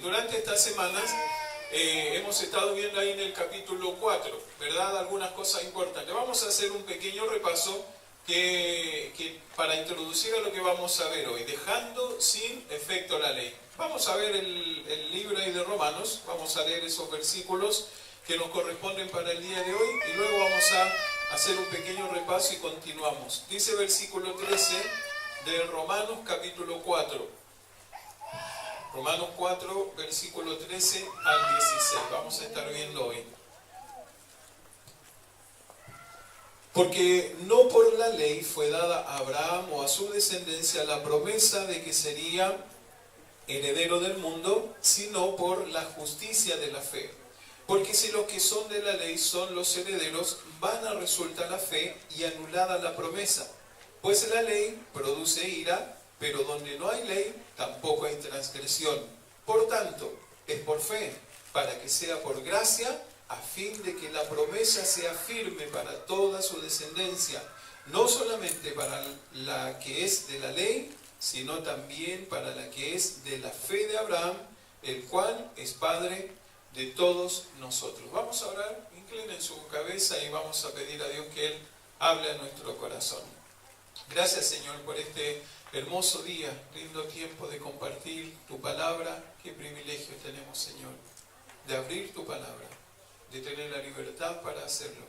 Durante estas semanas hemos estado viendo ahí en el capítulo 4, ¿verdad? Algunas cosas importantes. Vamos a hacer un pequeño repaso para introducir a lo que vamos a ver hoy, dejando sin efecto la ley. Vamos a ver el libro ahí de Romanos, vamos a leer esos versículos que nos corresponden para el día de hoy y luego vamos a hacer un pequeño repaso y continuamos. Dice versículo 13 de Romanos capítulo 4. Romanos 4, versículo 13 al 16. Vamos a estar viendo hoy. Porque no por la ley fue dada a Abraham o a su descendencia la promesa de que sería heredero del mundo, sino por la justicia de la fe. Porque si los que son de la ley son los herederos, vana resulta la fe y anulada la promesa. Pues la ley produce ira, pero donde no hay ley, tampoco hay transgresión. Por tanto, es por fe, para que sea por gracia, a fin de que la promesa sea firme para toda su descendencia, no solamente para la que es de la ley, sino también para la que es de la fe de Abraham, el cual es Padre de todos nosotros. Vamos a orar, inclinen su cabeza y vamos a pedir a Dios que Él hable a nuestro corazón. Gracias, Señor, por este hermoso día, lindo tiempo de compartir tu palabra. Qué privilegio tenemos, Señor, de abrir tu palabra, de tener la libertad para hacerlo.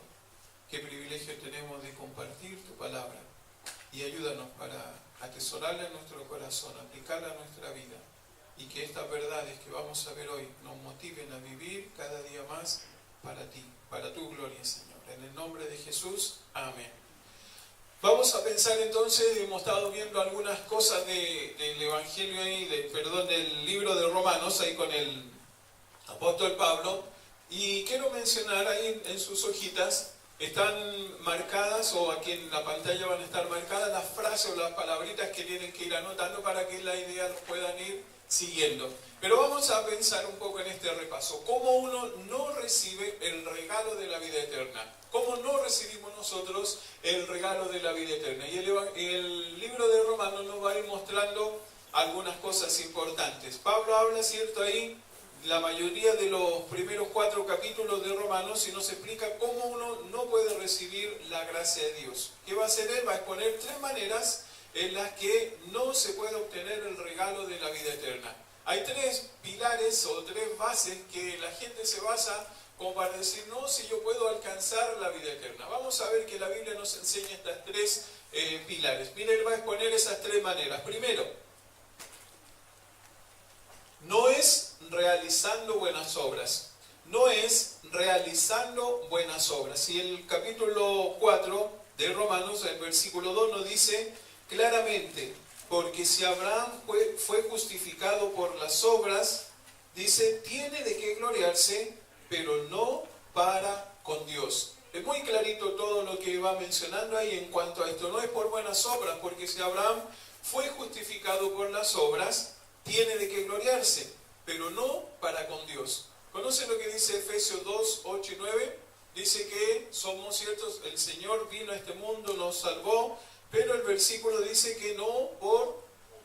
Qué privilegio tenemos de compartir tu palabra y ayúdanos para atesorarla en nuestro corazón, aplicarla a nuestra vida y que estas verdades que vamos a ver hoy nos motiven a vivir cada día más para ti, para tu gloria, Señor. En el nombre de Jesús, amén. Vamos a pensar entonces, hemos estado viendo algunas cosas del Evangelio ahí, del libro de Romanos, ahí con el apóstol Pablo, y quiero mencionar ahí en sus hojitas, están marcadas, o aquí en la pantalla van a estar marcadas las frases o las palabritas que tienen que ir anotando para que la idea los puedan ir siguiendo. Pero vamos a pensar un poco en este repaso, cómo uno no recibe el regalo de la vida eterna. ¿Cómo no recibimos nosotros el regalo de la vida eterna? Y el libro de Romanos nos va a ir mostrando algunas cosas importantes. Pablo habla, ¿cierto? Ahí, la mayoría de los primeros 4 capítulos de Romanos, y nos explica cómo uno no puede recibir la gracia de Dios. ¿Qué va a hacer él? Va a exponer 3 maneras en las que no se puede obtener el regalo de la vida eterna. Hay 3 pilares o 3 bases que la gente se basa como para decir, no, si yo puedo alcanzar la vida eterna. Vamos a ver que la Biblia nos enseña estas 3 pilares. Mira, él va a exponer esas 3 maneras. Primero, no es realizando buenas obras. No es realizando buenas obras. Y el capítulo 4 de Romanos, el versículo 2, nos dice claramente, porque si Abraham fue justificado por las obras, dice, tiene de qué gloriarse, pero no para con Dios. Es muy clarito todo lo que va mencionando ahí en cuanto a esto. No es por buenas obras, porque si Abraham fue justificado por las obras, tiene de qué gloriarse, pero no para con Dios. ¿Conocen lo que dice Efesios 2, 8 y 9? Dice que somos ciertos, el Señor vino a este mundo, nos salvó, pero el versículo dice que no por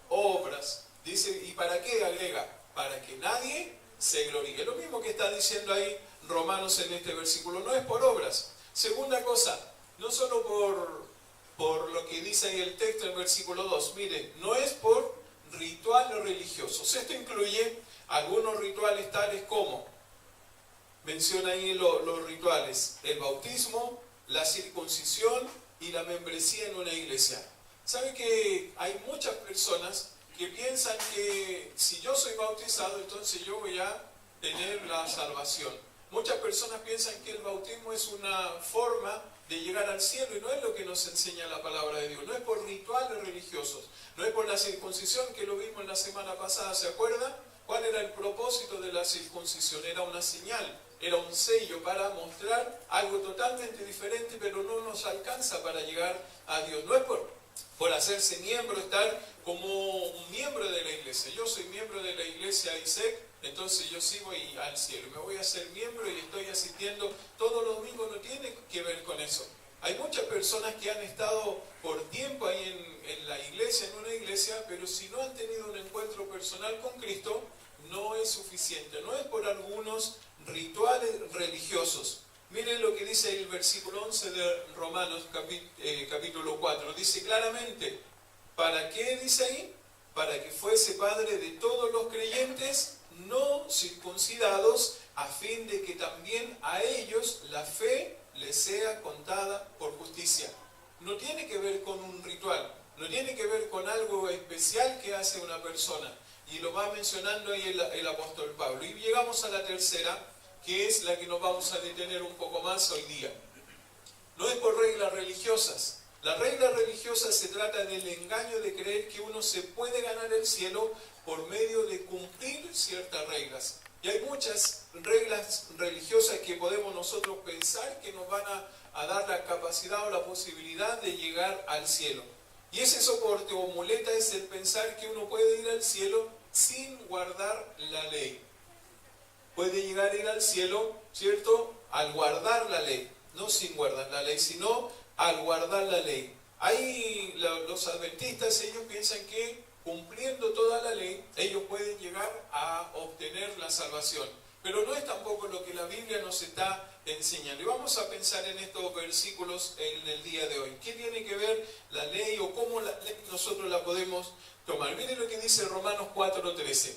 obras. Dice, ¿y para qué? Agrega, para que nadie se gloríe. Lo mismo que está diciendo ahí Romanos en este versículo, no es por obras. Segunda cosa, no solo por lo que dice ahí el texto del versículo 2, mire, no es por rituales religiosos. Esto incluye algunos rituales tales como, menciona ahí los rituales, el bautismo, la circuncisión y la membresía en una iglesia. ¿Sabe que hay muchas personas que piensan que si yo soy bautizado, entonces yo voy a tener la salvación? Muchas personas piensan que el bautismo es una forma de llegar al cielo y no es lo que nos enseña la palabra de Dios. No es por rituales religiosos, no es por la circuncisión, que lo vimos la semana pasada, ¿se acuerda? ¿Cuál era el propósito de la circuncisión? Era una señal, era un sello para mostrar algo totalmente diferente, pero no nos alcanza para llegar a Dios. No es por hacerse miembro, estar como un miembro de la iglesia. Yo soy miembro de la iglesia ISEC, entonces yo sí voy al cielo. Me voy a hacer miembro y estoy asistiendo todos los domingos, no tiene que ver con eso. Hay muchas personas que han estado por tiempo ahí en la iglesia, en una iglesia, pero si no han tenido un encuentro personal con Cristo, no es suficiente, no es por algunos rituales religiosos. Miren lo que dice el versículo 11 de Romanos capítulo 4. Dice claramente, ¿para qué dice ahí? Para que fuese padre de todos los creyentes no circuncidados, a fin de que también a ellos la fe les sea contada por justicia. No tiene que ver con un ritual, no tiene que ver con algo especial que hace una persona. Y lo va mencionando ahí el apóstol Pablo. Y llegamos a la tercera, que es la que nos vamos a detener un poco más hoy día. No es por reglas religiosas. La regla religiosa se trata del engaño de creer que uno se puede ganar el cielo por medio de cumplir ciertas reglas. Y hay muchas reglas religiosas que podemos nosotros pensar que nos van a dar la capacidad o la posibilidad de llegar al cielo. Y ese soporte o muleta es el pensar que uno puede ir al cielo sin guardar la ley. Puede llegar a ir al cielo, ¿cierto?, al guardar la ley. No sin guardar la ley, sino al guardar la ley. Ahí los adventistas, ellos piensan que cumpliendo toda la ley, ellos pueden llegar a obtener la salvación. Pero no es tampoco lo que la Biblia nos está enseñando. Y vamos a pensar en estos versículos en el día de hoy. ¿Qué tiene que ver la ley o cómo la ley nosotros la podemos tomar? Miren lo que dice Romanos 4:13.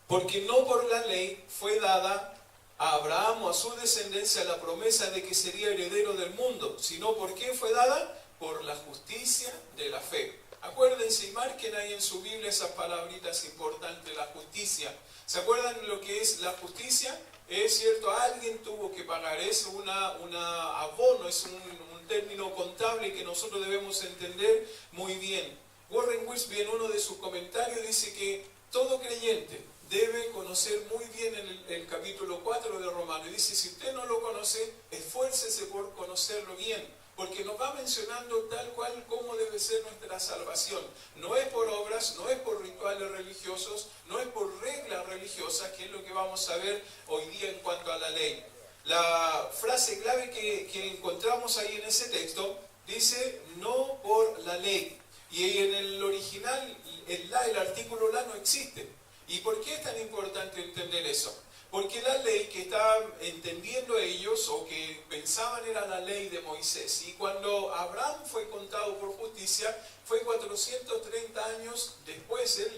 Porque no por la ley fue dada a Abraham o a su descendencia la promesa de que sería heredero del mundo, sino ¿por qué fue dada? Por la justicia de la fe. Acuérdense y marquen ahí en su Biblia esas palabritas importantes, la justicia. ¿Se acuerdan lo que es la justicia? Es cierto, alguien tuvo que pagar, es un abono, es un término contable que nosotros debemos entender muy bien. Warren Wiersbe en uno de sus comentarios dice que todo creyente debe conocer muy bien el capítulo 4 de Romanos. Y dice, si usted no lo conoce, esfuércese por conocerlo bien, porque nos va mencionando tal cual cómo debe ser nuestra salvación. No es por obras, no es por rituales religiosos, no es por reglas religiosas, que es lo que vamos a ver hoy día en cuanto a la ley. La frase clave que encontramos ahí en ese texto dice, no por la ley. Y en el original, el artículo la no existe. ¿Y por qué es tan importante entender eso? Porque la ley que estaban entendiendo ellos o que pensaban era la ley de Moisés. Y cuando Abraham fue contado por justicia, fue 430 años después,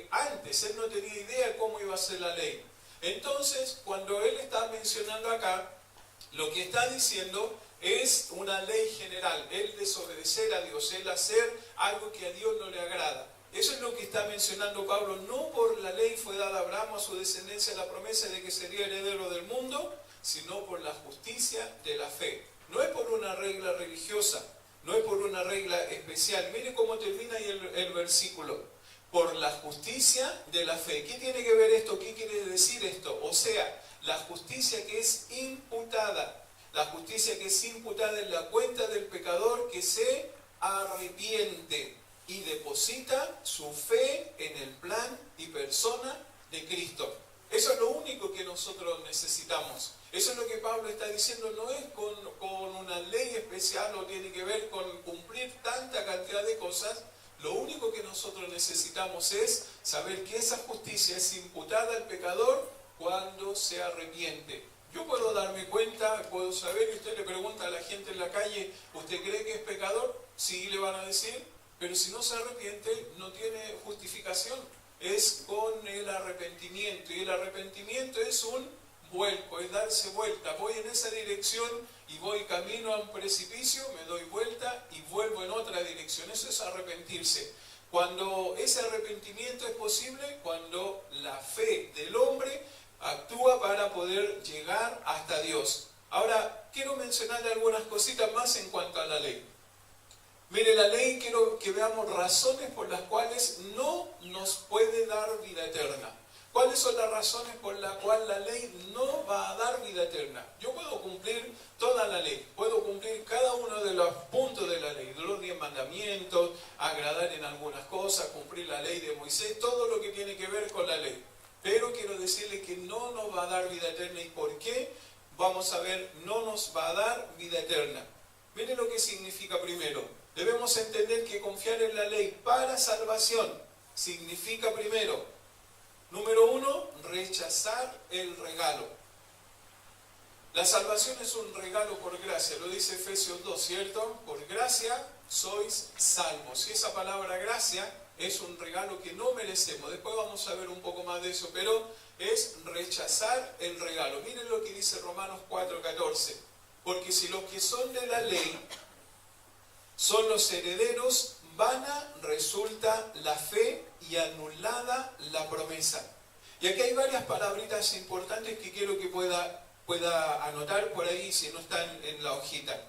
antes. Él no tenía idea cómo iba a ser la ley. Entonces, cuando él está mencionando acá, lo que está diciendo es una ley general. El desobedecer a Dios, el hacer algo que a Dios no le agrada. Eso es lo que está mencionando Pablo. No por la ley fue dada a Abraham a su descendencia la promesa de que sería heredero del mundo, sino por la justicia de la fe. No es por una regla religiosa, no es por una regla especial. Mire cómo termina ahí el versículo. Por la justicia de la fe. ¿Qué tiene que ver esto? ¿Qué quiere decir esto? O sea, la justicia que es imputada. La justicia que es imputada en la cuenta del pecador que se arrepiente y deposita su fe en el plan y persona de Cristo. Eso es lo único que nosotros necesitamos. Eso es lo que Pablo está diciendo, no es con una ley especial o tiene que ver con cumplir tanta cantidad de cosas. Lo único que nosotros necesitamos es saber que esa justicia es imputada al pecador cuando se arrepiente. Yo puedo darme cuenta, puedo saber, y usted le pregunta a la gente en la calle, ¿usted cree que es pecador? Sí, le van a decir. Pero si no se arrepiente, no tiene justificación. Es con el arrepentimiento. Y el arrepentimiento es un vuelco, es darse vuelta. Voy en esa dirección y voy camino a un precipicio, me doy vuelta y vuelvo en otra dirección. Eso es arrepentirse. Cuando ese arrepentimiento es posible, cuando la fe del hombre actúa para poder llegar hasta Dios. Ahora, quiero mencionarle algunas cositas más en cuanto a la ley. Mire, la ley, quiero que veamos razones por las cuales no nos puede dar vida eterna. ¿Cuáles son las razones por las cuales la ley no va a dar vida eterna? Yo puedo cumplir toda la ley, puedo cumplir cada uno de los puntos de la ley, de los 10 mandamientos, agradar en algunas cosas, cumplir la ley de Moisés, todo lo que tiene que ver con la ley. Pero quiero decirle que no nos va a dar vida eterna. ¿Y por qué? Vamos a ver, no nos va a dar vida eterna. Miren lo que significa primero. Debemos entender que confiar en la ley para salvación significa primero, número rechazar el regalo. La salvación es un regalo por gracia, lo dice Efesios 2, ¿cierto? Por gracia sois salvos. Y esa palabra gracia es un regalo que no merecemos. Después vamos a ver un poco más de eso, pero es rechazar el regalo. Miren lo que dice Romanos 4:14. Porque si los que son de la ley son los herederos, vana resulta la fe y anulada la promesa. Y aquí hay varias palabritas importantes que quiero que pueda anotar por ahí si no están en la hojita.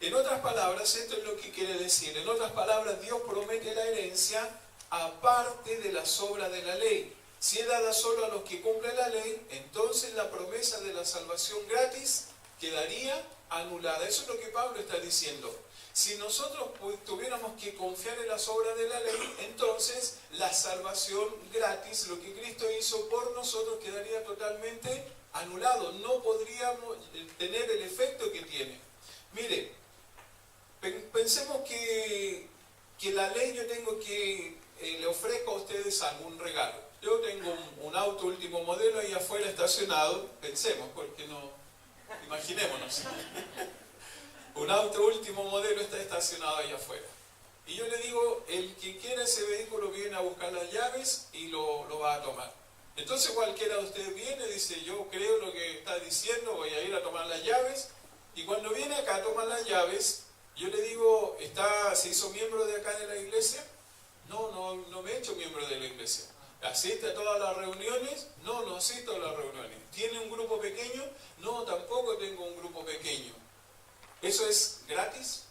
En otras palabras, esto es lo que quiere decir. En otras palabras, Dios promete la herencia aparte de las obras de la ley. Si es dada solo a los que cumplen la ley, entonces la promesa de la salvación gratis quedaría anulada. Eso es lo que Pablo está diciendo. Si nosotros tuviéramos que confiar en las obras de la ley, entonces la salvación gratis, lo que Cristo hizo por nosotros, quedaría totalmente anulado. No podríamos tener el efecto que tiene. Mire, pensemos que la ley yo tengo que, le ofrezco a ustedes algún regalo. Yo tengo un auto último modelo ahí afuera estacionado, pensemos, porque no, imaginémonos. Un auto último modelo está estacionado ahí afuera. Y yo le digo, el que quiera ese vehículo viene a buscar las llaves y lo va a tomar. Entonces cualquiera de ustedes viene y dice, yo creo lo que está diciendo, voy a ir a tomar las llaves. Y cuando viene acá a tomar las llaves, yo le digo, ¿se hizo miembro de acá de la iglesia? No me he hecho miembro de la iglesia. ¿Asiste a todas las reuniones? No asisto a las reuniones. ¿Tiene un grupo pequeño? No, tampoco tengo un grupo pequeño. ¿Eso es gratis?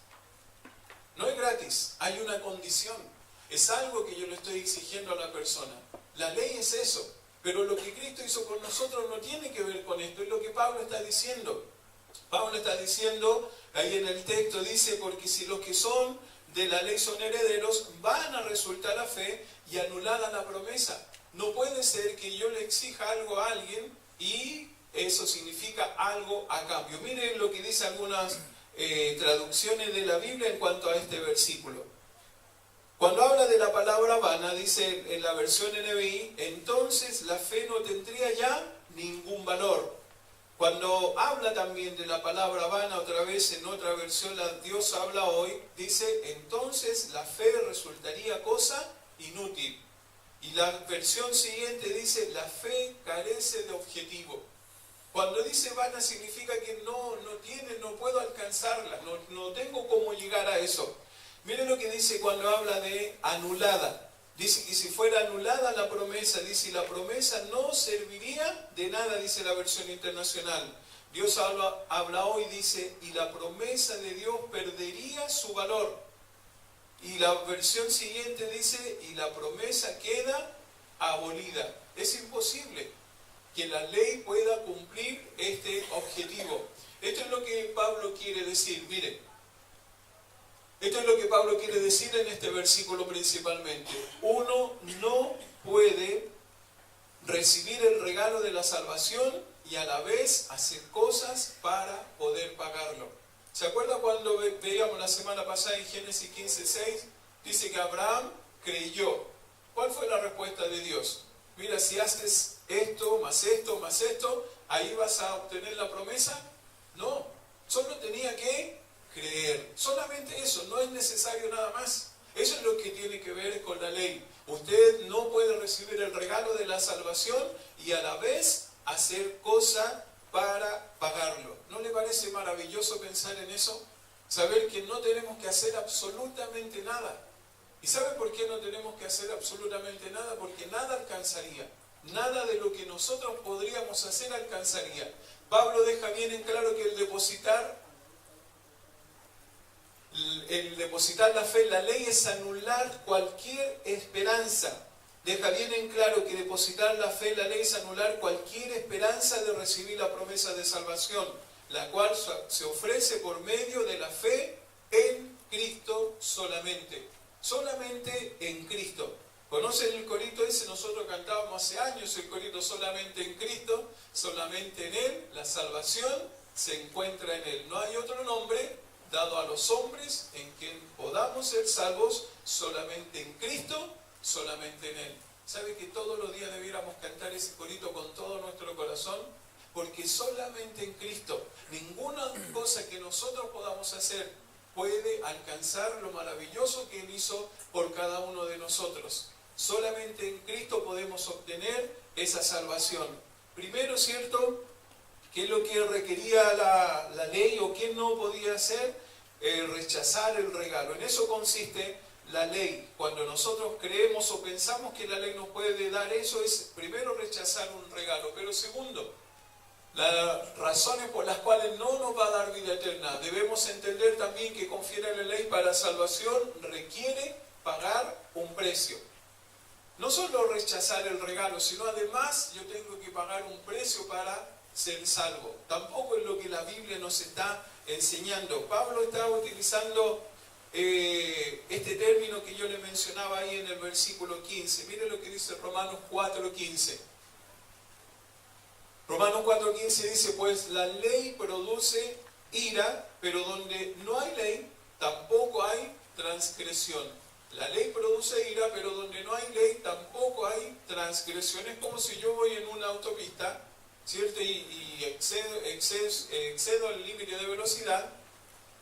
No es gratis, hay una condición. Es algo que yo le estoy exigiendo a la persona. La ley es eso, pero lo que Cristo hizo con nosotros no tiene que ver con esto. Es lo que Pablo está diciendo. Pablo está diciendo, ahí en el texto dice, porque si los que son de la ley son herederos, van a resultar la fe y anulada la promesa. No puede ser que yo le exija algo a alguien y eso significa algo a cambio. Miren lo que dice algunas traducciones de la Biblia en cuanto a este versículo. Cuando habla de la palabra vana, dice en la versión NBI, entonces la fe no tendría ya ningún valor. Cuando habla también de la palabra vana, otra vez en otra versión, la Dios habla hoy, dice, entonces la fe resultaría cosa inútil. Y la versión siguiente dice, la fe carece de objetivo. Cuando dice vana significa que no puedo alcanzarla, no tengo cómo llegar a eso. Miren lo que dice cuando habla de anulada. Dice que si fuera anulada la promesa, dice, la promesa no serviría de nada, dice la versión internacional. Dios habla hoy, dice, y la promesa de Dios perdería su valor. Y la versión siguiente dice, y la promesa queda abolida. Es imposible que la ley pueda cumplir este objetivo. Esto es lo que Pablo quiere decir, miren. Esto es lo que Pablo quiere decir en este versículo principalmente. Uno no puede recibir el regalo de la salvación y a la vez hacer cosas para poder pagarlo. ¿Se acuerda cuando veíamos la semana pasada en Génesis 15:6? Dice que Abraham creyó. ¿Cuál fue la respuesta de Dios? Mira, si haces esto, más esto, ¿ahí vas a obtener la promesa? No, solo tenía que creer. Solamente eso, no es necesario nada más. Eso es lo que tiene que ver con la ley. Usted no puede recibir el regalo de la salvación y a la vez hacer cosa para pagarlo. ¿No le parece maravilloso pensar en eso? Saber que no tenemos que hacer absolutamente nada. ¿Y sabe por qué no tenemos que hacer absolutamente nada? Porque nada alcanzaría. Nada de lo que nosotros podríamos hacer alcanzaría. Pablo deja bien en claro que el depositar la fe en la ley es anular cualquier esperanza. Deja bien en claro que depositar la fe en la ley es anular cualquier esperanza de recibir la promesa de salvación, la cual se ofrece por medio de la fe en Cristo solamente. Solamente en Cristo. ¿Conocen el corito ese? Nosotros cantábamos hace años el corito solamente en Cristo, solamente en Él, la salvación se encuentra en Él. No hay otro nombre dado a los hombres en quien podamos ser salvos, solamente en Cristo, solamente en Él. ¿Sabe que todos los días debiéramos cantar ese corito con todo nuestro razón? Porque solamente en Cristo, ninguna cosa que nosotros podamos hacer puede alcanzar lo maravilloso que Él hizo por cada uno de nosotros. Solamente en Cristo podemos obtener esa salvación. Primero, ¿cierto?, ¿qué es lo que requería la ley o qué no podía hacer? Rechazar el regalo. En eso consiste la ley. Cuando nosotros creemos o pensamos que la ley nos puede dar eso, es primero rechazar un regalo. Pero segundo, las razones por las cuales no nos va a dar vida eterna. Debemos entender también que confiar en la ley para salvación requiere pagar un precio. No solo rechazar el regalo, sino además yo tengo que pagar un precio para ser salvo. Tampoco es lo que la Biblia nos está enseñando. Pablo estaba utilizando este término que yo le mencionaba ahí en el versículo 15. Mire lo que dice Romanos 4:15. Romanos 4:15 dice, pues la ley produce ira, pero donde no hay ley, tampoco hay transgresión. La ley produce ira, pero donde no hay ley, tampoco hay transgresión. Es como si yo voy en una autopista, ¿cierto? Y excedo el límite de velocidad.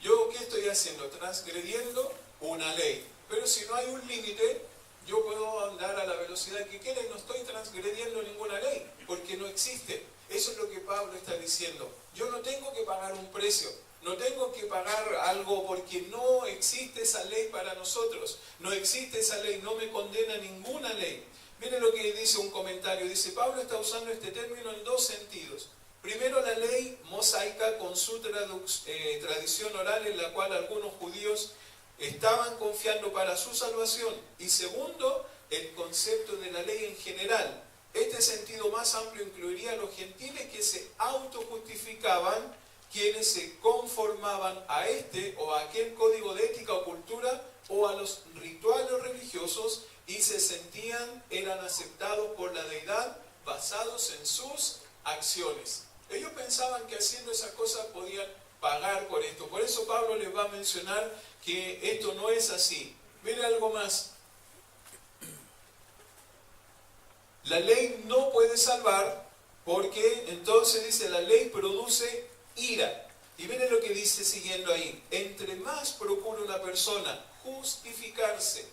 ¿Yo qué estoy haciendo? Transgrediendo una ley. Pero si no hay un límite, yo puedo andar a la velocidad que quiera y no estoy transgrediendo ninguna ley, porque no existe. Eso es lo que Pablo está diciendo. Yo no tengo que pagar un precio, no tengo que pagar algo porque no existe esa ley para nosotros. No existe esa ley, no me condena ninguna ley. Miren lo que dice un comentario. Dice, Pablo está usando este término en dos sentidos. Primero, la ley mosaica con su tradición oral en la cual algunos judíos estaban confiando para su salvación. Y segundo, el concepto de la ley en general. Este sentido más amplio incluiría a los gentiles que se autojustificaban, quienes se conformaban a este o a aquel código de ética o cultura o a los rituales religiosos y se sentían, eran aceptados por la deidad basados en sus acciones. Ellos pensaban que haciendo esas cosas podían pagar por esto. Por eso Pablo les va a mencionar que esto no es así. Mire algo más. La ley no puede salvar porque entonces dice la ley produce ira. Y miren lo que dice siguiendo ahí. Entre más procura una persona justificarse,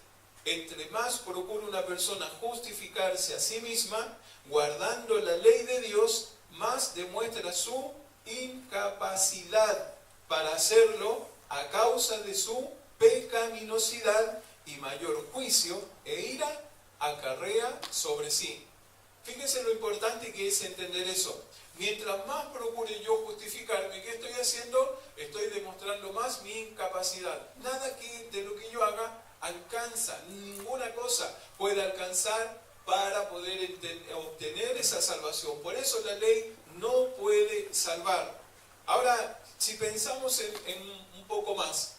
a sí misma, guardando la ley de Dios, más demuestra su incapacidad para hacerlo a causa de su pecaminosidad y mayor juicio e ira acarrea sobre sí. Fíjense lo importante que es entender eso. Mientras más procure yo justificarme, ¿qué estoy haciendo? Estoy demostrando más mi incapacidad. Nada de lo que yo haga alcanza, ninguna cosa puede alcanzar para poder obtener esa salvación. Por eso la ley no puede salvar. Ahora, si pensamos en un poco más,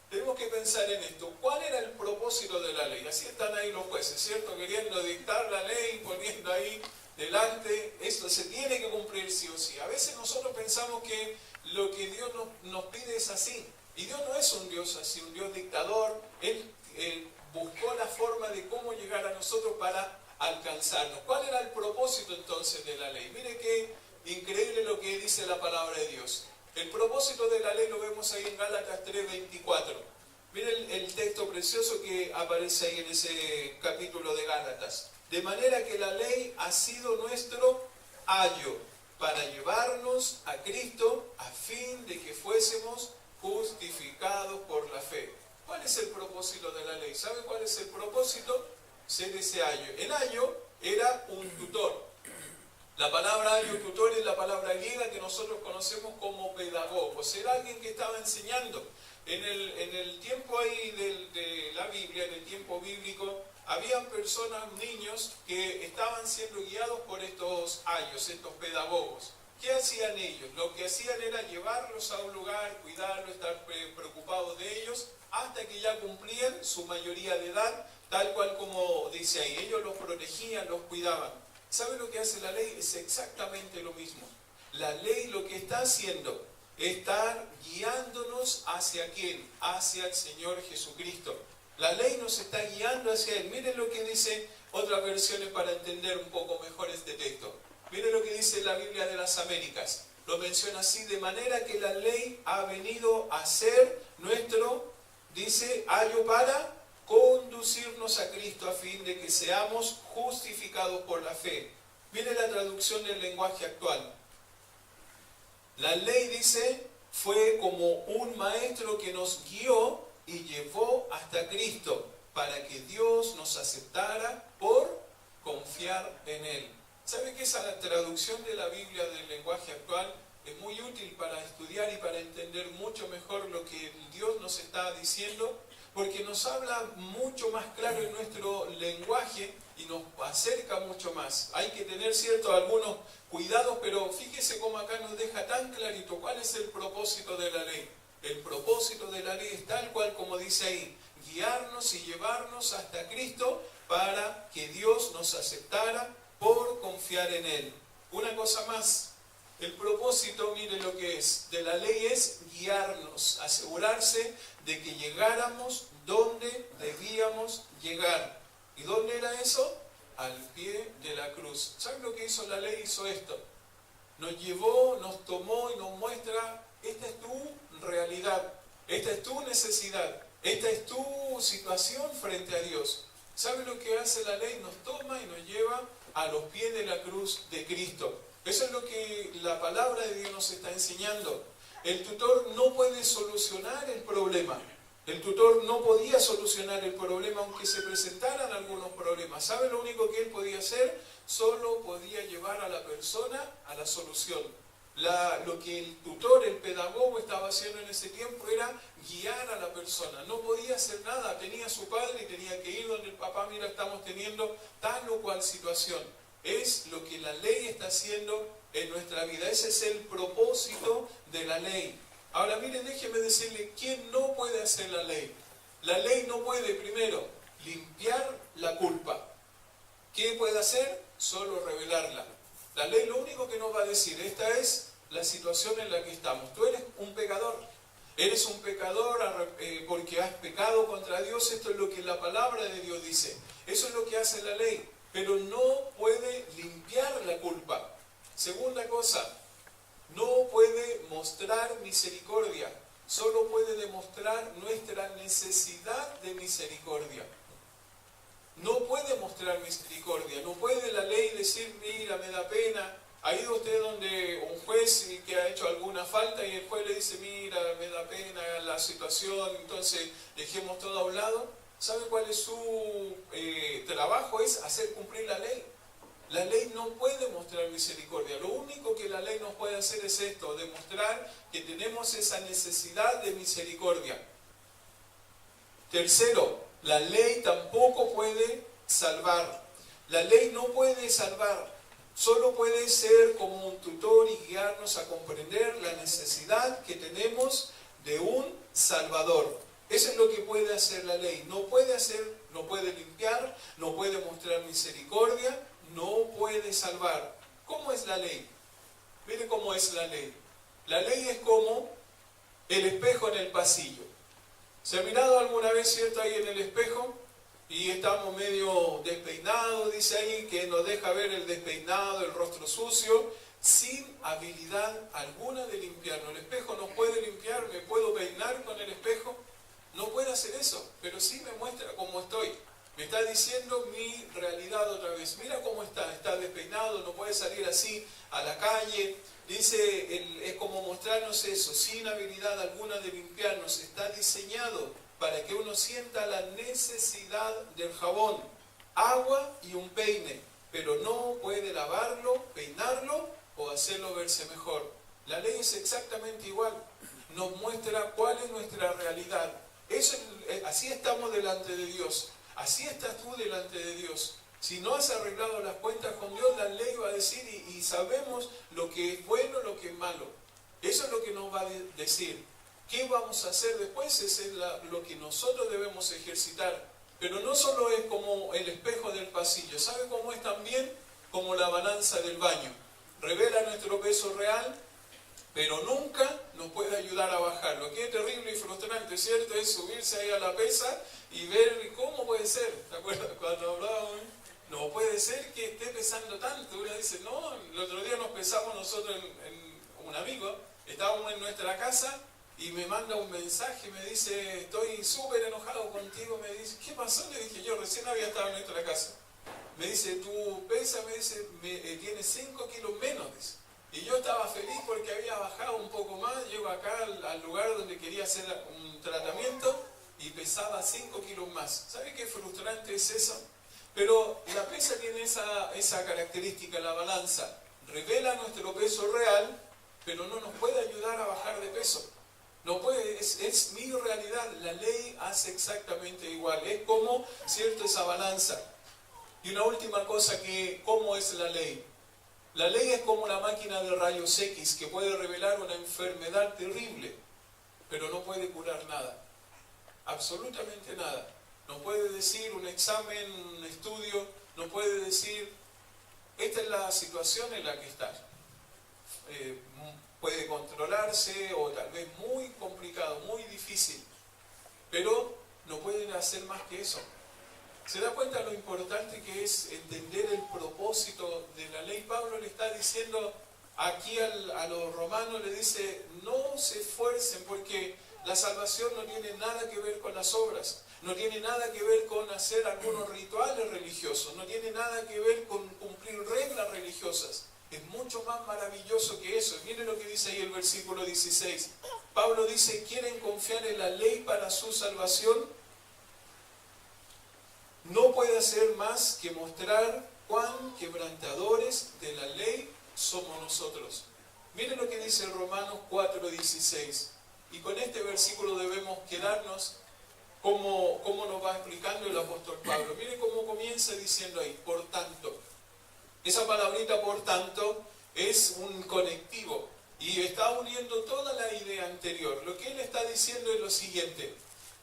tenemos que pensar en esto. ¿Cuál era el propósito de la ley? Así están ahí los jueces, ¿cierto? Queriendo dictar la ley, poniendo ahí delante. Esto se tiene que cumplir sí o sí. A veces nosotros pensamos que lo que Dios nos pide es así. Y Dios no es un Dios así, un Dios dictador. Él buscó la forma de cómo llegar a nosotros para alcanzarnos. ¿Cuál era el propósito entonces de la ley? Mire qué increíble lo que dice la palabra de Dios. El propósito de la ley lo vemos ahí en Gálatas 3:24. Miren el texto precioso que aparece ahí en ese capítulo de Gálatas. De manera que la ley ha sido nuestro ayo para llevarnos a Cristo a fin de que fuésemos justificados por la fe. ¿Cuál es el propósito de la ley? ¿Sabe cuál es el propósito? Ser ese ayo. El ayo era un tutor. La palabra ayo, tutor, es la palabra griega que nosotros conocemos como pedagogos. Era alguien que estaba enseñando. En el tiempo ahí de la Biblia, en el tiempo bíblico, habían personas, niños, que estaban siendo guiados por estos ayos, estos pedagogos. ¿Qué hacían ellos? Lo que hacían era llevarlos a un lugar, cuidarlos, estar preocupados de ellos, hasta que ya cumplían su mayoría de edad, tal cual como dice ahí. Ellos los protegían, los cuidaban. ¿Sabe lo que hace la ley? Es exactamente lo mismo. La ley lo que está haciendo es estar guiándonos hacia ¿quién? Hacia el Señor Jesucristo. La ley nos está guiando hacia Él. Miren lo que dice otras versiones para entender un poco mejor este texto. Mire lo que dice la Biblia de las Américas. Lo menciona así: de manera que la ley ha venido a ser nuestro, dice, ayo para conducirnos a Cristo a fin de que seamos justificados por la fe. Mire la traducción del lenguaje actual. La ley, dice, fue como un maestro que nos guió y llevó hasta Cristo para que Dios nos aceptara por confiar en Él. ¿Sabe que esa traducción de la Biblia del lenguaje actual es muy útil para estudiar y para entender mucho mejor lo que Dios nos está diciendo? Porque nos habla mucho más claro en nuestro lenguaje y nos acerca mucho más. Hay que tener algunos cuidados, pero fíjese cómo acá nos deja tan clarito cuál es el propósito de la ley. El propósito de la ley es tal cual como dice ahí: guiarnos y llevarnos hasta Cristo para que Dios nos aceptara por confiar en Él. Una cosa más, el propósito, mire lo que es, de la ley es guiarnos, asegurarse de que llegáramos donde debíamos llegar. ¿Y dónde era eso? Al pie de la cruz. ¿Saben lo que hizo la ley? Hizo esto. Nos llevó, nos tomó y nos muestra: esta es tu realidad, esta es tu necesidad, esta es tu situación frente a Dios. ¿Sabe lo que hace la ley? Nos toma y nos lleva a los pies de la cruz de Cristo. Eso es lo que la palabra de Dios nos está enseñando. El tutor no puede solucionar el problema. El tutor no podía solucionar el problema aunque se presentaran algunos problemas. ¿Sabe lo único que él podía hacer? Solo podía llevar a la persona a la solución. Lo que el tutor, el pedagogo estaba haciendo en ese tiempo era guiar a la persona. No podía hacer nada. Tenía a su padre y tenía que ir donde el papá: mira, estamos teniendo tal o cual situación. Es lo que la ley está haciendo en nuestra vida. Ese es el propósito de la ley. Ahora miren, déjeme decirle, ¿quién no puede hacer la ley? La ley no puede, primero, limpiar la culpa. ¿Qué puede hacer? Solo revelarla. La ley lo único que nos va a decir: esta es la situación en la que estamos. Tú eres un pecador. Eres un pecador porque has pecado contra Dios. Esto es lo que la palabra de Dios dice. Eso es lo que hace la ley. Pero no puede limpiar la culpa. Segunda cosa, no puede mostrar misericordia. Solo puede demostrar nuestra necesidad de misericordia. No puede mostrar misericordia. No puede la ley decir: mira, me da pena. Ha ido usted donde un juez que ha hecho alguna falta y el juez le dice: mira, me da pena la situación, entonces dejemos todo a un lado. ¿Sabe cuál es su trabajo? Es hacer cumplir la ley. La ley no puede mostrar misericordia. Lo único que la ley nos puede hacer es esto: demostrar que tenemos esa necesidad de misericordia. Tercero, la ley tampoco puede salvar. La ley no puede salvar. Solo puede ser como un tutor y guiarnos a comprender la necesidad que tenemos de un Salvador. Eso es lo que puede hacer la ley. No puede limpiar, no puede mostrar misericordia, no puede salvar. ¿Cómo es la ley? Mire cómo es la ley. La ley es como el espejo en el pasillo. ¿Se ha mirado alguna vez, cierto, ahí en el espejo? Y estamos medio despeinados, dice ahí, que nos deja ver el despeinado, el rostro sucio, sin habilidad alguna de limpiarnos. ¿El espejo nos puede limpiar? ¿Me puedo peinar con el espejo? No puede hacer eso, pero sí me muestra cómo estoy. Me está diciendo mi realidad otra vez. Mira cómo está despeinado, no puede salir así a la calle. Dice, es como mostrarnos eso, sin habilidad alguna de limpiarnos. Está diseñado para que uno sienta la necesidad del jabón, agua y un peine, pero no puede lavarlo, peinarlo o hacerlo verse mejor. La ley es exactamente igual. Nos muestra cuál es nuestra realidad. Así estamos delante de Dios. Así estás tú delante de Dios. Si no has arreglado las cuentas con Dios, la ley va a decir y sabemos lo que es bueno, lo que es malo. Eso es lo que nos va a decir. ¿Qué vamos a hacer después? Eso es lo que nosotros debemos ejercitar. Pero no solo es como el espejo del pasillo. ¿Sabe cómo es también? Como la balanza del baño. Revela nuestro peso real, pero nunca nos puede ayudar a bajar. Lo que es terrible y frustrante, ¿cierto? Es subirse ahí a la pesa y ver cómo puede ser. ¿Te acuerdas cuando hablábamos? no puede ser que esté pesando tanto. Uno dice, no, el otro día nos pesamos nosotros en un amigo, estábamos en nuestra casa y me manda un mensaje, me dice, estoy súper enojado contigo, me dice, ¿qué pasó? Le dije, yo recién había estado en nuestra casa. Me dice, tu pesa, me dice, tienes 5 kilos menos, dice. Y yo estaba feliz porque había bajado un poco más, llego acá al lugar donde quería hacer un tratamiento y pesaba 5 kilos más. ¿Sabe qué frustrante es eso? Pero la pesa tiene esa característica, la balanza. Revela nuestro peso real, pero no nos puede ayudar a bajar de peso. No puede, es mi realidad, la ley hace exactamente igual. Es como, cierto, esa balanza. Y una última cosa, ¿cómo es la ley? La ley es como una máquina de rayos X que puede revelar una enfermedad terrible, pero no puede curar nada. Absolutamente nada. No puede decir un examen, un estudio, no puede decir, esta es la situación en la que estás. Puede controlarse o tal vez muy complicado, muy difícil, pero no pueden hacer más que eso. ¿Se da cuenta lo importante que es entender el propósito de la ley? Pablo le está diciendo aquí a los romanos, le dice, no se esfuercen porque la salvación no tiene nada que ver con las obras, no tiene nada que ver con hacer algunos rituales religiosos, no tiene nada que ver con cumplir reglas religiosas. Es mucho más maravilloso que eso. Miren lo que dice ahí el versículo 16. Pablo dice, ¿quieren confiar en la ley para su salvación? No puede hacer más que mostrar cuán quebrantadores de la ley somos nosotros. Miren lo que dice Romanos 4:16. Y con este versículo debemos quedarnos como nos va explicando el apóstol Pablo. Miren cómo comienza diciendo ahí, por tanto. Esa palabrita por tanto es un conectivo y está uniendo toda la idea anterior. Lo que él está diciendo es lo siguiente.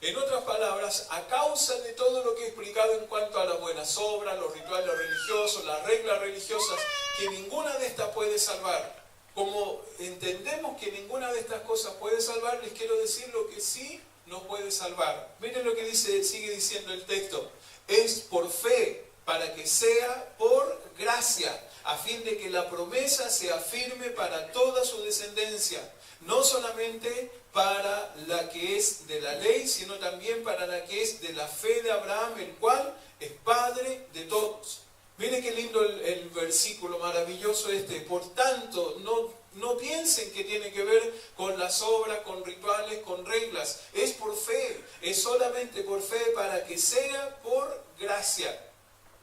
En otras palabras, a causa de todo lo que he explicado en cuanto a las buenas obras, los rituales religiosos, las reglas religiosas, que ninguna de estas puede salvar. Como entendemos que ninguna de estas cosas puede salvar, les quiero decir lo que sí nos puede salvar. Miren lo que dice, sigue diciendo el texto. Es por fe, para que sea por gracia, a fin de que la promesa sea firme para toda su descendencia, no solamente para la que es de la ley, sino también para la que es de la fe de Abraham, el cual es Padre de todos. Miren qué lindo el versículo maravilloso este. Por tanto, no piensen que tiene que ver con las obras, con rituales, con reglas. Es por fe, es solamente por fe para que sea por gracia.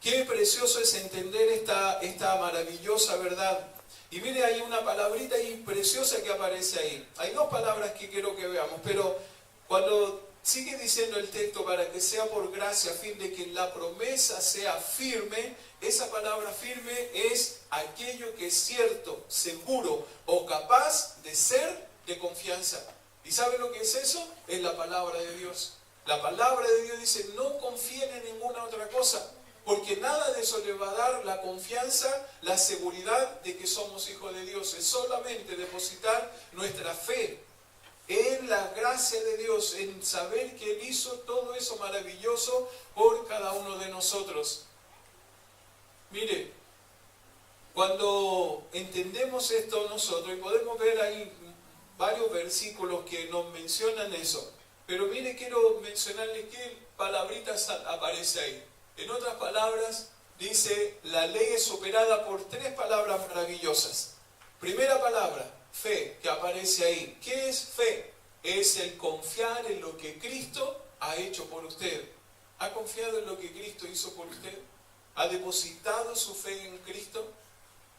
Qué precioso es entender esta maravillosa verdad. Y mire, hay una palabrita ahí preciosa que aparece ahí. Hay dos palabras que quiero que veamos, pero cuando sigue diciendo el texto para que sea por gracia, a fin de que la promesa sea firme, esa palabra firme es aquello que es cierto, seguro o capaz de ser de confianza. ¿Y sabe lo que es eso? Es la palabra de Dios. La palabra de Dios dice, no confíen en ninguna otra cosa. Porque nada de eso le va a dar la confianza, la seguridad de que somos hijos de Dios. Es solamente depositar nuestra fe en la gracia de Dios, en saber que Él hizo todo eso maravilloso por cada uno de nosotros. Mire, cuando entendemos esto nosotros, y podemos ver ahí varios versículos que nos mencionan eso, pero mire, quiero mencionarles qué palabritas aparece ahí. En otras palabras, dice, la ley es operada por tres palabras maravillosas. Primera palabra, fe, que aparece ahí. ¿Qué es fe? Es el confiar en lo que Cristo ha hecho por usted. ¿Ha confiado en lo que Cristo hizo por usted? ¿Ha depositado su fe en Cristo?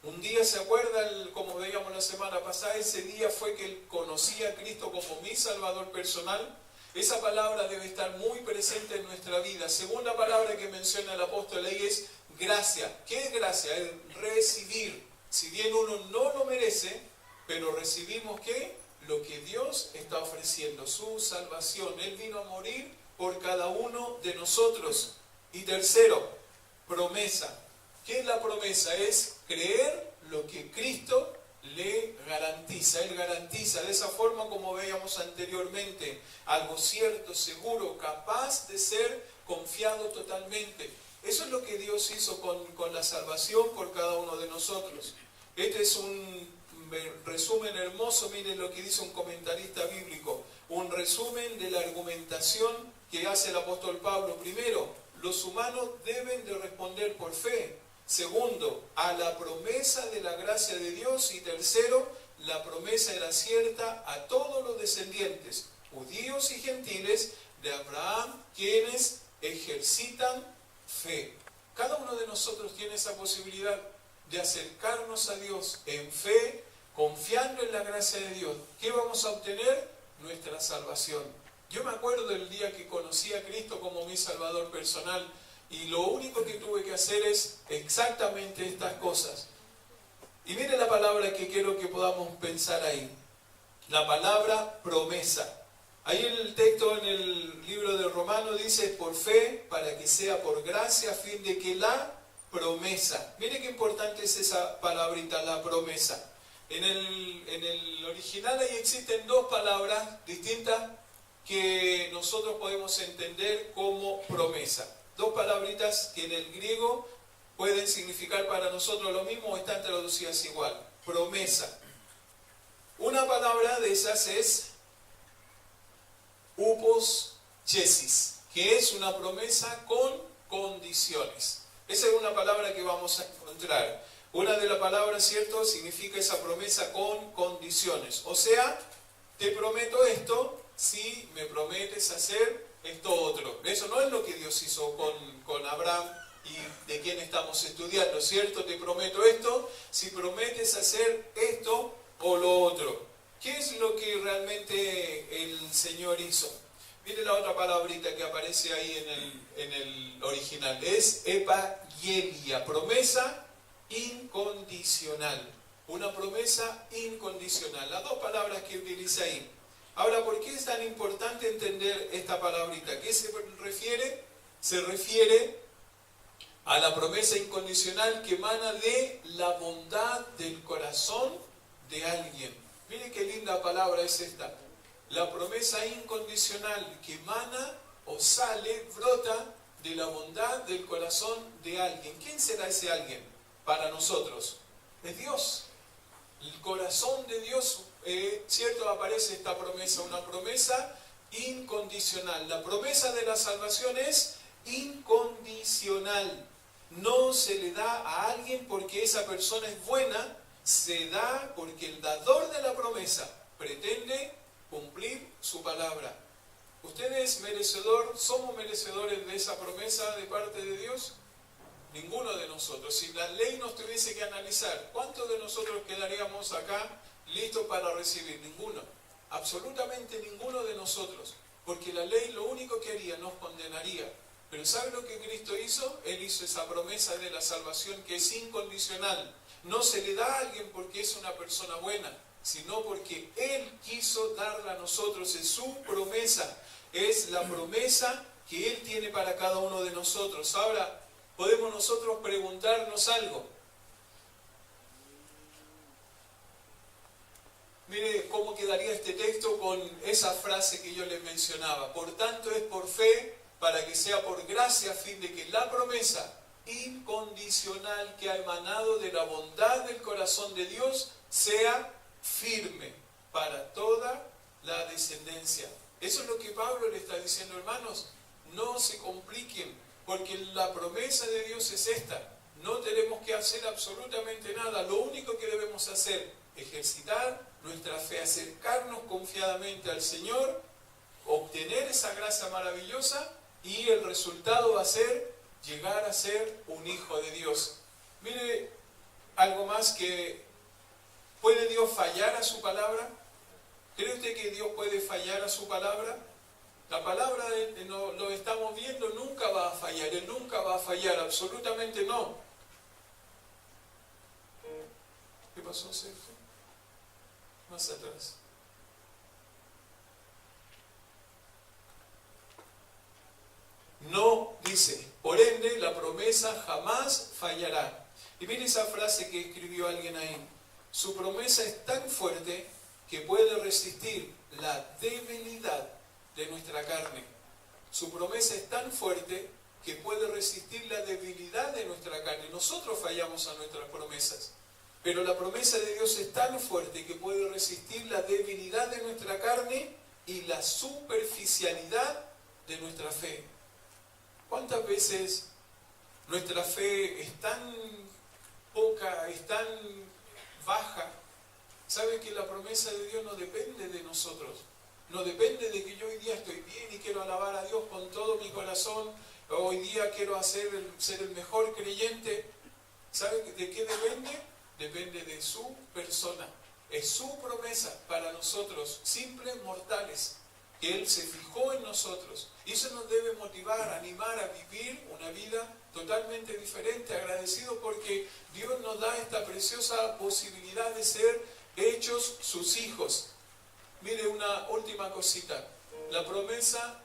Un día, ¿se acuerdan? Como veíamos la semana pasada, ese día fue que conocí a Cristo como mi Salvador personal. Esa palabra debe estar muy presente en nuestra vida. Segunda palabra que menciona el apóstol ahí es gracia. ¿Qué es gracia? Es recibir. Si bien uno no lo merece, pero recibimos ¿qué? Lo que Dios está ofreciendo, su salvación. Él vino a morir por cada uno de nosotros. Y tercero, promesa. ¿Qué es la promesa? Es creer lo que Cristo le garantiza. Él garantiza de esa forma como veíamos anteriormente, algo cierto, seguro, capaz de ser confiado totalmente. Eso es lo que Dios hizo con la salvación por cada uno de nosotros. Este es un resumen hermoso, miren lo que dice un comentarista bíblico, un resumen de la argumentación que hace el apóstol Pablo. Primero, los humanos deben de responder por fe. Segundo, a la promesa de la gracia de Dios. Y tercero, la promesa era cierta a todos los descendientes, judíos y gentiles, de Abraham, quienes ejercitan fe. Cada uno de nosotros tiene esa posibilidad de acercarnos a Dios en fe, confiando en la gracia de Dios. ¿Qué vamos a obtener? Nuestra salvación. Yo me acuerdo del día que conocí a Cristo como mi Salvador personal, y lo único que tuve que hacer es exactamente estas cosas. Y mire la palabra que quiero que podamos pensar ahí. La palabra promesa. Ahí en el texto, en el libro de Romanos, dice por fe, para que sea por gracia, a fin de que la promesa. Mire qué importante es esa palabrita, la promesa. En el original ahí existen dos palabras distintas que nosotros podemos entender como promesa. Dos palabritas que en el griego pueden significar para nosotros lo mismo o están traducidas igual. Promesa. Una palabra de esas es upos chesis, que es una promesa con condiciones. Esa es una palabra que vamos a encontrar. Una de las palabras, ¿cierto?, significa esa promesa con condiciones. O sea, te prometo esto si me prometes hacer esto otro. Eso no es lo que Dios hizo con Abraham y de quien estamos estudiando, ¿cierto? Te prometo esto si prometes hacer esto o lo otro. ¿Qué es lo que realmente el Señor hizo? Mire la otra palabrita que aparece ahí en el original. Es epagelia, promesa incondicional. Una promesa incondicional. Las dos palabras que utiliza ahí. Ahora, ¿por qué es tan importante entender esta palabrita? ¿A qué se refiere? Se refiere a la promesa incondicional que emana de la bondad del corazón de alguien. Mire qué linda palabra es esta. La promesa incondicional que emana o sale, brota de la bondad del corazón de alguien. ¿Quién será ese alguien? Para nosotros. Es Dios. El corazón de Dios, ¿cierto? Aparece esta promesa, una promesa incondicional. La promesa de la salvación es incondicional. No se le da a alguien porque esa persona es buena, se da porque el dador de la promesa pretende cumplir su palabra. ¿Usted es merecedor? ¿Somos merecedores de esa promesa de parte de Dios? Ninguno de nosotros. Si la ley nos tuviese que analizar, ¿cuántos de nosotros quedaríamos acá listos para recibir? Ninguno. Absolutamente ninguno de nosotros. Porque la ley lo único que haría, nos condenaría. Pero ¿sabe lo que Cristo hizo? Él hizo esa promesa de la salvación que es incondicional. No se le da a alguien porque es una persona buena, sino porque Él quiso darla a nosotros. Es su promesa. Es la promesa que Él tiene para cada uno de nosotros. Ahora, podemos nosotros preguntarnos algo. Mire cómo quedaría este texto con esa frase que yo les mencionaba. Por tanto es por fe, para que sea por gracia, a fin de que la promesa incondicional que ha emanado de la bondad del corazón de Dios sea firme para toda la descendencia. Eso es lo que Pablo le está diciendo, hermanos. No se compliquen, porque la promesa de Dios es esta. No tenemos que hacer absolutamente nada. Lo único que debemos hacer, ejercitar nuestra fe, acercarnos confiadamente al Señor, obtener esa gracia maravillosa, y el resultado va a ser llegar a ser un hijo de Dios. Mire, algo más que... ¿Puede Dios fallar a su palabra? ¿Cree usted que Dios puede fallar a su palabra? La palabra, lo estamos viendo, nunca va a fallar. Él nunca va a fallar, absolutamente no. ¿Qué pasó, Sergio? Más atrás. No, dice, por ende, la promesa jamás fallará. Y mire esa frase que escribió alguien ahí. Su promesa es tan fuerte que puede resistir la debilidad de nuestra carne. Su promesa es tan fuerte que puede resistir la debilidad de nuestra carne. Nosotros fallamos a nuestras promesas, pero la promesa de Dios es tan fuerte que puede resistir la debilidad de nuestra carne y la superficialidad de nuestra fe. ¿Cuántas veces nuestra fe es tan poca, es tan baja? ¿Sabe que la promesa de Dios no depende de nosotros? No depende de que yo hoy día estoy bien y quiero alabar a Dios con todo mi corazón, hoy día quiero ser el mejor creyente. ¿Sabe de qué depende? Depende de su persona. Es su promesa para nosotros, simples mortales, que Él se fijó en nosotros. Y eso nos debe motivar, animar a vivir una vida totalmente diferente, agradecido porque Dios nos da esta preciosa posibilidad de ser hechos sus hijos. Mire, una última cosita. La promesa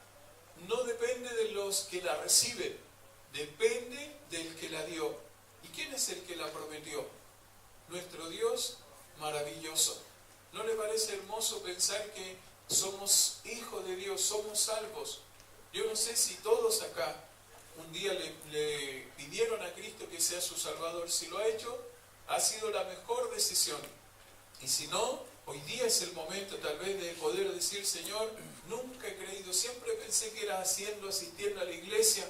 no depende de los que la reciben, depende del que la dio. ¿Y quién es el que la prometió? Nuestro Dios maravilloso. ¿No le parece hermoso pensar que somos hijos de Dios, somos salvos? Yo no sé si todos acá un día le pidieron a Cristo que sea su Salvador. Si lo ha hecho, ha sido la mejor decisión. Y si no, hoy día es el momento tal vez de poder decir: Señor, nunca he creído, siempre pensé que era asistiendo a la iglesia.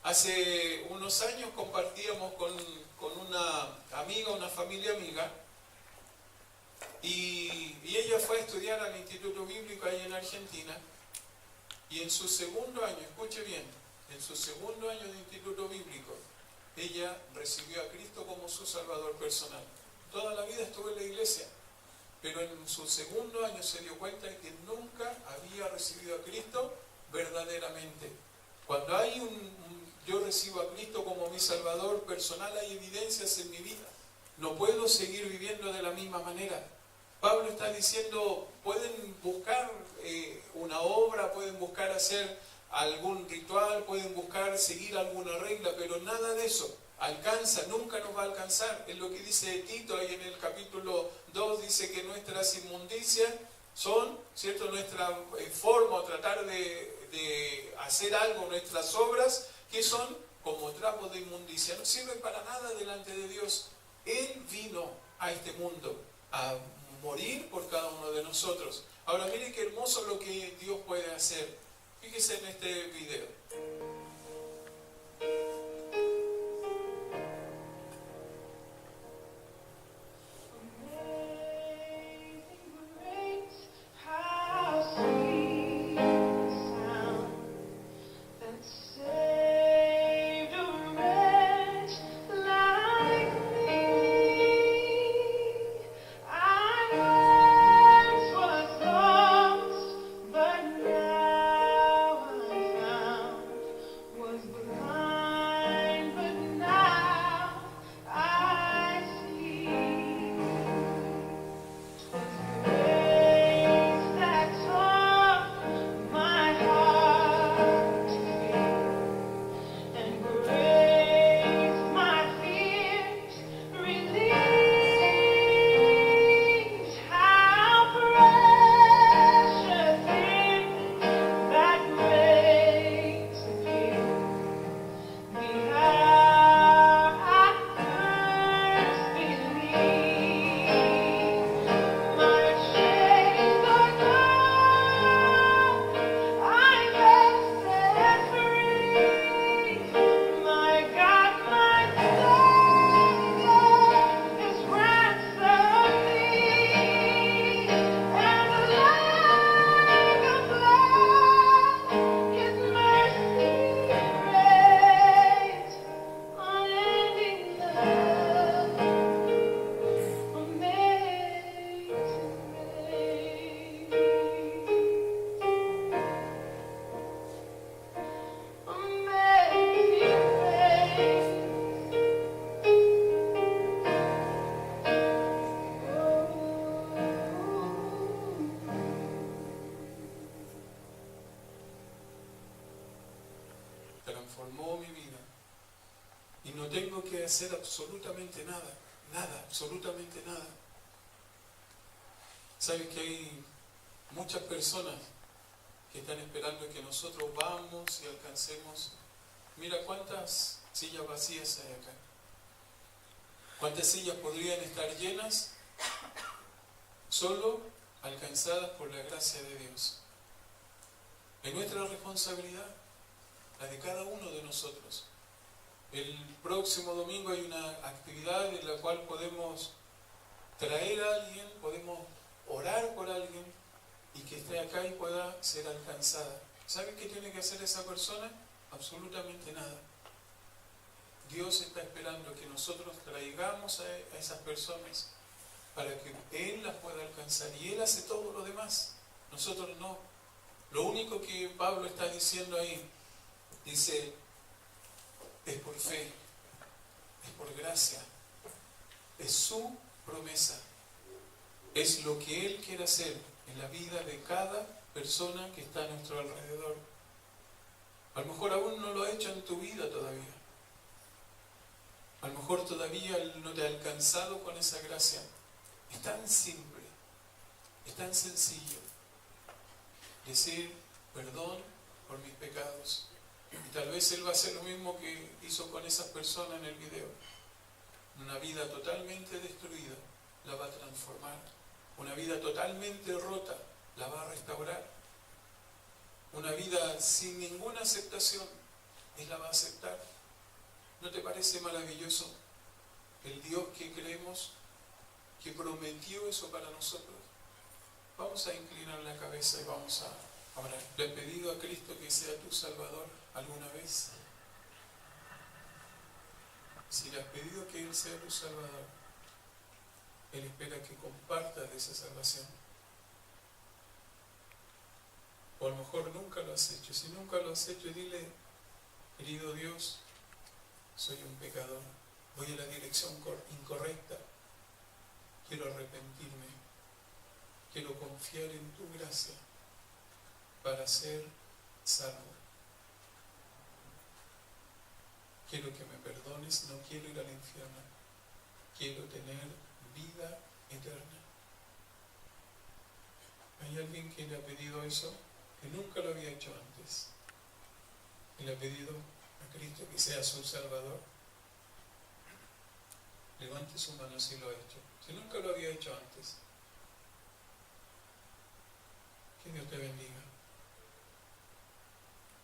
Hace unos años compartíamos con una amiga, una familia amiga, y ella fue a estudiar al Instituto Bíblico ahí en Argentina, y en su segundo año, escuche bien, en su segundo año de Instituto Bíblico, ella recibió a Cristo como su Salvador personal. Toda la vida estuvo en la iglesia, pero en su segundo año se dio cuenta de que nunca había recibido a Cristo verdaderamente. Cuando yo recibo a Cristo como mi Salvador personal, hay evidencias en mi vida. No puedo seguir viviendo de la misma manera. Pablo está diciendo, pueden buscar una obra, pueden buscar hacer algún ritual, pueden buscar seguir alguna regla, pero nada de eso alcanza, nunca nos va a alcanzar. Es lo que dice Tito ahí en el capítulo 2, dice que nuestras inmundicias son, ¿cierto?, nuestra forma o tratar de hacer algo, nuestras obras, que son como trapos de inmundicia, no sirven para nada delante de Dios. Él vino a este mundo a morir por cada uno de nosotros. Ahora mire qué hermoso lo que Dios puede hacer. Fíjese en este video. Transformó mi vida y no tengo que hacer absolutamente nada, absolutamente nada. ¿Saben que hay muchas personas que están esperando que nosotros vamos y alcancemos Mira cuántas sillas vacías hay acá. ¿Cuántas sillas podrían estar llenas solo alcanzadas por la gracia de Dios? Es nuestra responsabilidad, la de cada uno de nosotros. El próximo domingo hay una actividad en la cual podemos traer a alguien, podemos orar por alguien y que esté acá y pueda ser alcanzada. ¿Saben qué tiene que hacer esa persona? Absolutamente nada. Dios está esperando que nosotros traigamos a esas personas para que Él las pueda alcanzar, y Él hace todo lo demás, nosotros no. Lo único que Pablo está diciendo ahí, dice, es por fe, es por gracia, es su promesa, es lo que Él quiere hacer en la vida de cada persona que está a nuestro alrededor. A lo mejor aún no lo ha hecho en tu vida todavía. A lo mejor todavía Él no te ha alcanzado con esa gracia. Es tan simple, es tan sencillo decir perdón por mis pecados. Y tal vez Él va a hacer lo mismo que hizo con esas personas en el video. Una vida totalmente destruida la va a transformar. Una vida totalmente rota la va a restaurar. Una vida sin ninguna aceptación Él la va a aceptar. ¿No te parece maravilloso el Dios que creemos, que prometió eso para nosotros? Vamos a inclinar la cabeza y vamos a orar. ¿Le has pedido a Cristo que sea tu Salvador alguna vez? Si le has pedido que Él sea tu Salvador, Él espera que compartas de esa salvación. O a lo mejor nunca lo has hecho. Si nunca lo has hecho, dile, querido Dios, soy un pecador, voy a la dirección incorrecta, quiero arrepentirme, quiero confiar en tu gracia para ser salvo. Quiero que me perdones, no quiero ir al infierno, quiero tener vida eterna. ¿Hay alguien que le ha pedido eso? Que nunca lo había hecho antes. Y le ha pedido a Cristo que sea su Salvador. Levante su mano si lo ha hecho. Si nunca lo había hecho antes. Que Dios te bendiga.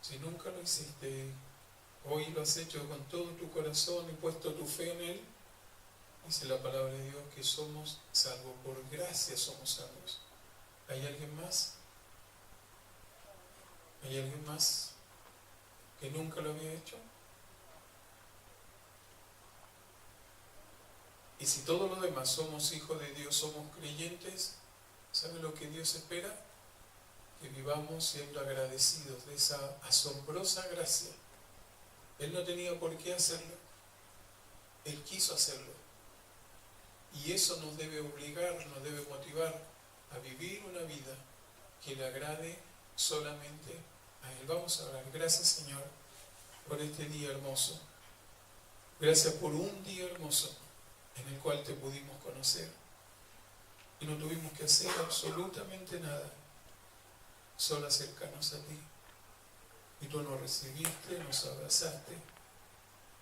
Si nunca lo hiciste, hoy lo has hecho con todo tu corazón y puesto tu fe en Él. Dice la palabra de Dios que somos salvos. Por gracia somos salvos. ¿Hay alguien más? ¿Hay alguien más que nunca lo había hecho? Y si todos los demás somos hijos de Dios, somos creyentes, ¿sabe lo que Dios espera? Que vivamos siendo agradecidos de esa asombrosa gracia. Él no tenía por qué hacerlo. Él quiso hacerlo. Y eso nos debe obligar, nos debe motivar a vivir una vida que le agrade solamente a Él. Vamos a orar. Gracias, Señor, por este día hermoso. Gracias por un día hermoso en el cual te pudimos conocer. Y no tuvimos que hacer absolutamente nada, solo acercarnos a ti. Y tú nos recibiste, nos abrazaste,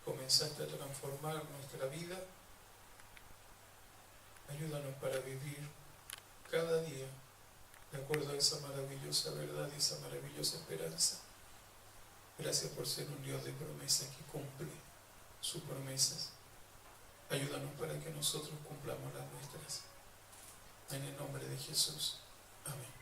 comenzaste a transformar nuestra vida. Ayúdanos para vivir cada día de acuerdo a esa maravillosa verdad y esa maravillosa esperanza. Gracias por ser un Dios de promesas que cumple sus promesas. Ayúdanos para que nosotros cumplamos las nuestras. En el nombre de Jesús. Amén.